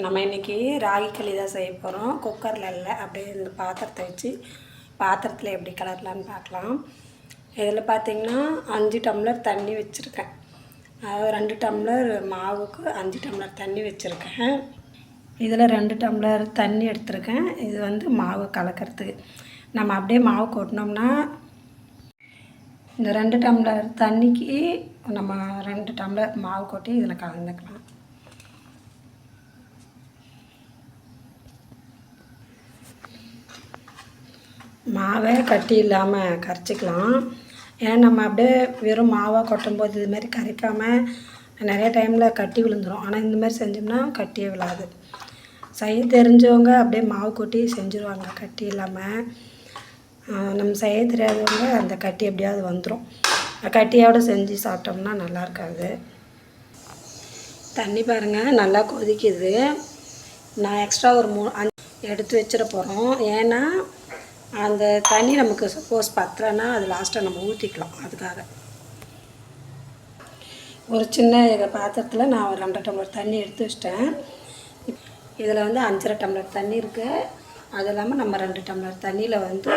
நம்ம இன்றைக்கி ராகி களி தான் செய்ய போகிறோம். குக்கரில் இல்லை, அப்படியே இந்த பாத்திரத்தை வச்சு பாத்திரத்தில் எப்படி கலரலான்னு பார்க்கலாம். இதில் பார்த்திங்கன்னா 5 டம்ளர் தண்ணி வச்சுருக்கேன். அதாவது 2 டம்ளர் மாவுக்கு 5 டம்ளர் தண்ணி வச்சுருக்கேன். இதில் 2 டம்ளர் தண்ணி எடுத்துருக்கேன். இது வந்து மாவு கலக்கிறதுக்கு. நம்ம அப்படியே மாவு கொட்டினோம்னா இந்த 2 டம்ளர் தண்ணிக்கு நம்ம 2 டம்ளர் மாவு கொட்டி இதில் கலந்துக்கலாம். மாவை கட்டி இல்லாமல் கரைச்சிக்கலாம். ஏன்னா நம்ம அப்படியே வெறும் மாவாக கொட்டும்போது இது மாதிரி கரைக்காமல் நிறைய டைமில் கட்டி விழுந்துடும். ஆனால் இந்த மாதிரி செஞ்சோம்னா கட்டியே விழாது. செய்ய தெரிஞ்சவங்க அப்படியே மாவு கொட்டி செஞ்சுருவாங்க கட்டி இல்லாமல். நம்ம செய்ய தெரியாதவங்க அந்த கட்டி எப்படியாவது வந்துடும். கட்டியோடு செஞ்சு சாப்பிட்டோம்னா நல்லா இருக்காது. தண்ணி பாருங்கள் நல்லா கொதிக்குது. நான் எக்ஸ்ட்ரா ஒரு 5 எடுத்து வச்சிட போகிறோம். ஏன்னா அந்த தண்ணி நமக்கு சப்போஸ் பத்தலைன்னா அது லாஸ்ட்டாக நம்ம ஊற்றிக்கலாம். அதுக்காக ஒரு சின்ன பாத்திரத்தில் நான் ஒரு 2 டம்ளர் தண்ணி எடுத்து வச்சிட்டேன். இதில் வந்து 5.5 டம்ளர் தண்ணி இருக்குது. அது இல்லாமல் நம்ம 2 டம்ளர் தண்ணியில் வந்து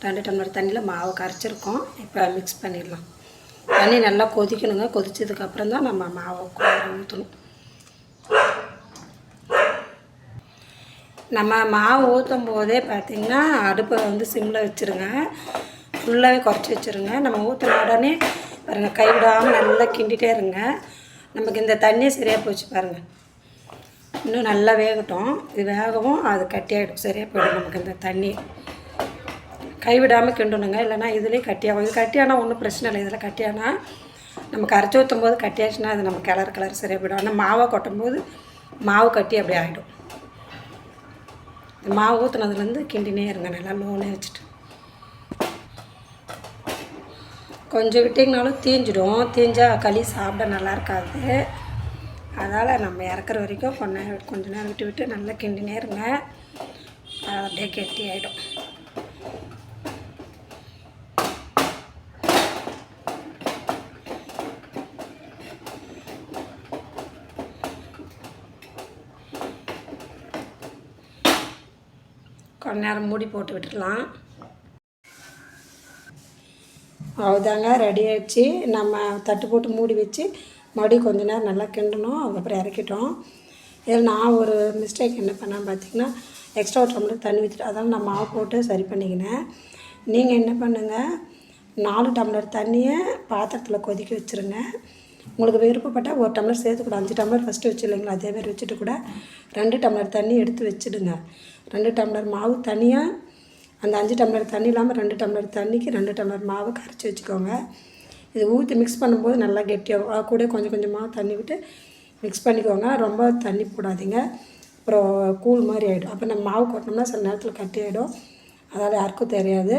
2 டம்ளர் தண்ணியில் மாவு கரைச்சிருக்கோம். இப்போ மிக்ஸ் பண்ணிடலாம். தண்ணி நல்லா கொதிக்கணுங்க. கொதிச்சதுக்கப்புறம் தான் நம்ம மாவை ஊற்றணும். நம்ம மாவு ஊற்றும் போதே பார்த்திங்கன்னா அடுப்பை வந்து சிம்மில் வச்சுருங்க. ஃபுல்லாகவே குறைச்சி வச்சுருங்க. நம்ம ஊற்றின உடனே பாருங்கள், கைவிடாமல் நல்லா கிண்டிகிட்டே இருங்க. நமக்கு இந்த தண்ணியே சரியாக போச்சு பாருங்கள். இன்னும் நல்லா வேகட்டும். இது வேகவும் அது கட்டியாகிடும், சரியாக போயிடும். நமக்கு இந்த தண்ணி கைவிடாமல் கிண்டணுங்க. இல்லைனா இதுலேயே கட்டியாகும். இது கட்டியானால் ஒன்றும் பிரச்சனை இல்லை. இதில் கட்டியானால் நம்ம கரைச்சி ஊற்றும் போது கட்டியாச்சுன்னா அது நம்ம கலர் சரியாக போயிடும். ஆனால் மாவை கொட்டும் போது மாவு கட்டி அப்படி ஆகிடும். மாவு ஊற்றுனதுலேருந்து கிண்டினே இருங்க. நல்லா லோனே வச்சுட்டு கொஞ்சம் விட்டிங்கனாலும் தீஞ்சிடும். தீஞ்சால் களி சாப்பிட நல்லா இருக்காது. அதனால் நம்ம இறக்குற வரைக்கும் கொஞ்ச நேரம் விட்டு நல்லா கிண்டினே இருங்க. அது அப்படியே கெட்டி ஆகிடும். கொஞ்ச நேரம் மூடி போட்டு விட்டுடலாம். அவ்வளோதாங்க, ரெடி ஆகிடுச்சு. நம்ம தட்டு போட்டு மூடி வச்சு மறுபடியும் கொஞ்ச நேரம் நல்லா கிண்டணும். அதுக்கப்புறம் இறக்கிட்டோம். இதில் நான் ஒரு மிஸ்டேக் என்ன பண்ணேன் பார்த்திங்கன்னா, எக்ஸ்ட்ரா ஒரு டம்ளர் தண்ணி ஊற்றிட்டு அதனால் நான் மாவு போட்டு சரி பண்ணிக்கினேன். நீங்கள் என்ன பண்ணுங்கள், 4 டம்ளர் தண்ணியை பாத்திரத்தில் கொதிக்க வச்சுருங்க. உங்களுக்கு விருப்பப்பட்டால் 1 டம்ளர் சேர்த்து கூட 5 டம்ளர் ஃபஸ்ட்டு வச்சு இல்லைங்களா, அதே மாதிரி வச்சுட்டு கூட 2 டம்ளர் தண்ணி எடுத்து வச்சுடுங்க. 2 டம்ளர் மாவு தனியாக அந்த 5 டம்ளர் தண்ணி இல்லாமல் 2 டம்ளர் தண்ணிக்கு 2 டம்ளர் மாவு கரைச்சி வச்சுக்கோங்க. இது ஊற்றி மிக்ஸ் பண்ணும்போது நல்லா கெட்டியாகும். கூட கொஞ்சம் கொஞ்சமாக தண்ணி விட்டு மிக்ஸ் பண்ணிக்கோங்க. ரொம்ப தண்ணி போடாதீங்க, அப்புறம் கூழ் மாதிரி ஆகிடும். அப்போ நம்ம மாவு கொட்டினோம்னா சில நேரத்தில் கட்டி ஆகிடும். அதால் யாருக்கும் தெரியாது.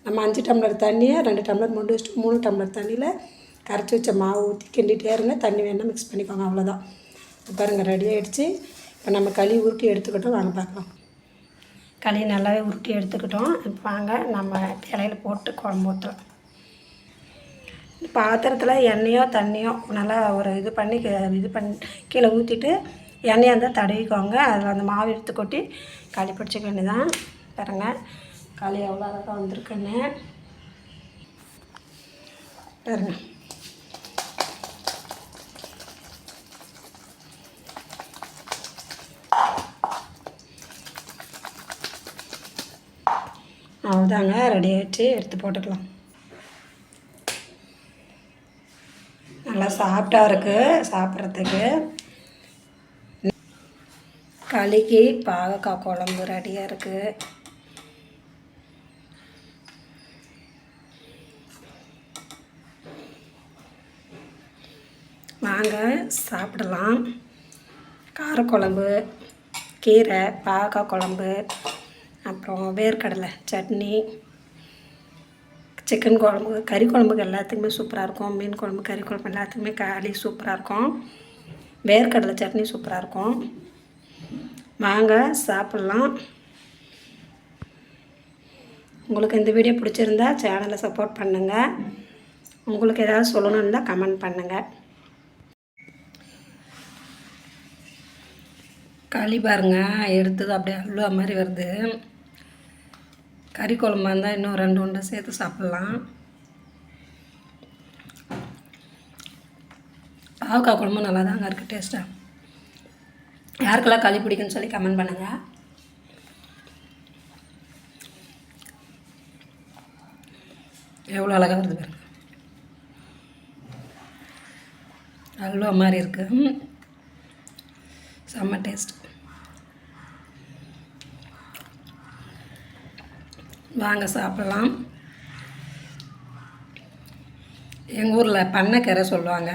நம்ம 5 டம்ளர் தண்ணியை 2 டம்ளர் மூடி வச்சுட்டு 3 டம்ளர் தண்ணியில் கரைச்சி வச்ச மாவு ஊற்றி கிண்டிகிட்டே இருங்க. தண்ணி வேணால் மிக்ஸ் பண்ணிக்கோங்க. அவ்வளோதான். பாருங்கள், ரெடி ஆகிடுச்சு. இப்போ நம்ம களி உருட்டி எடுத்துக்கிட்டோம். வாங்க பார்க்கலாம். களி நல்லாவே உருட்டி எடுத்துக்கிட்டோம். இப்போ வாங்க நம்ம இலையில் போட்டு குழம்பு ஊற்றலாம். பாத்திரத்தில் எண்ணெயோ தண்ணியோ நல்லா ஒரு இது பண்ணி கீழே ஊற்றிட்டு எண்ணெயாக இருந்தால் தடவிக்கோங்க. அதில் அந்த மாவு எடுத்து கொட்டி களி பிடிச்சிக்க வேண்டியதான். பாருங்கள், களி எவ்வளோ அழகாக வந்திருக்குன்னு பாருங்க. அவ்வளோதாங்க, ரெடி ஆகிடுச்சு. எடுத்து போட்டுக்கலாம். நல்லா சாஃப்டாக இருக்குது சாப்பிட்றதுக்கு. களிக்கு பாகக்காய் குழம்பு ரெடியாக இருக்குது. வாங்க சாப்பிடலாம். காரக்குழம்பு, கீரை, பாகக்காய் குழம்பு, அப்புறம் வேர்க்கடலை சட்னி, சிக்கன் குழம்பு, கறி குழம்புக்கு எல்லாத்துக்குமே சூப்பராக இருக்கும். மீன் குழம்பு, கறி குழம்பு எல்லாத்துக்குமே களி சூப்பராக இருக்கும். வேர்க்கடலை சட்னி சூப்பராக இருக்கும். வாங்க சாப்பிட்லாம். உங்களுக்கு இந்த வீடியோ பிடிச்சிருந்தா சேனலை சப்போர்ட் பண்ணுங்கள். உங்களுக்கு ஏதாவது சொல்லணும்னு தான் கமெண்ட் பண்ணுங்கள். களி பாருங்க எடுத்தது அப்படியே அல்வா மாதிரி வருது. கறி குழம்பா இருந்தால் இன்னும் 2 உருண்டை சேர்த்து சாப்பிட்லாம். பாவக்காய் குழம்பும் நல்லா தாங்க இருக்குது டேஸ்ட்டாக. யாருக்கெல்லாம் களி பிடிக்குன்னு சொல்லி கமெண்ட் பண்ணுங்கள். எவ்வளோ அழகாக வருது பாருங்க, அல்வா மாதிரி இருக்குது. செம்ம டேஸ்ட். வாங்க சாப்பிட்லாம். எங்கள் ஊரில் பண்ணைக்கரை சொல்லுவாங்க.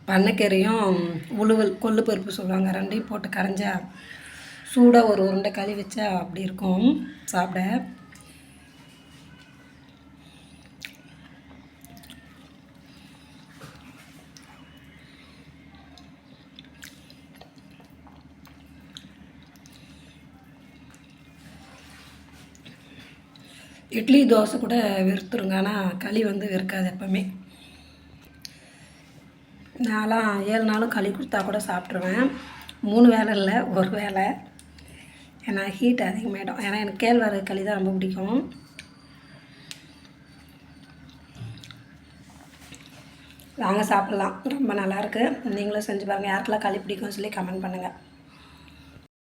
பண்ணைக்கரையும் உழுவல் கொள்ளு பருப்பு சொல்லுவாங்க. 2ஐயும் போட்டு கரைஞ்சா சூடாக ஒரு உருண்டை களி வச்சா அப்படி இருக்கும் சாப்பிட. இட்லி தோசை கூட வெறுத்துருங்க, ஆனால் களி வந்து வெறுக்காது எப்போவுமே. நான்லாம் 7 நாளும் களி கொடுத்தா கூட சாப்பிட்ருவேன். 3 வேளை இல்லை, 1 வேளை. ஏன்னா ஹீட் அதிகமாகிடும். ஏன்னா எனக்கு கேழ்வரகு களி தான் ரொம்ப பிடிக்கும். வாங்க சாப்பிட்லாம், ரொம்ப நல்லாயிருக்கு. நீங்களும் செஞ்சு பாருங்கள். யாருக்கெல்லாம் களி பிடிக்கும்னு சொல்லி கமெண்ட் பண்ணுங்கள்.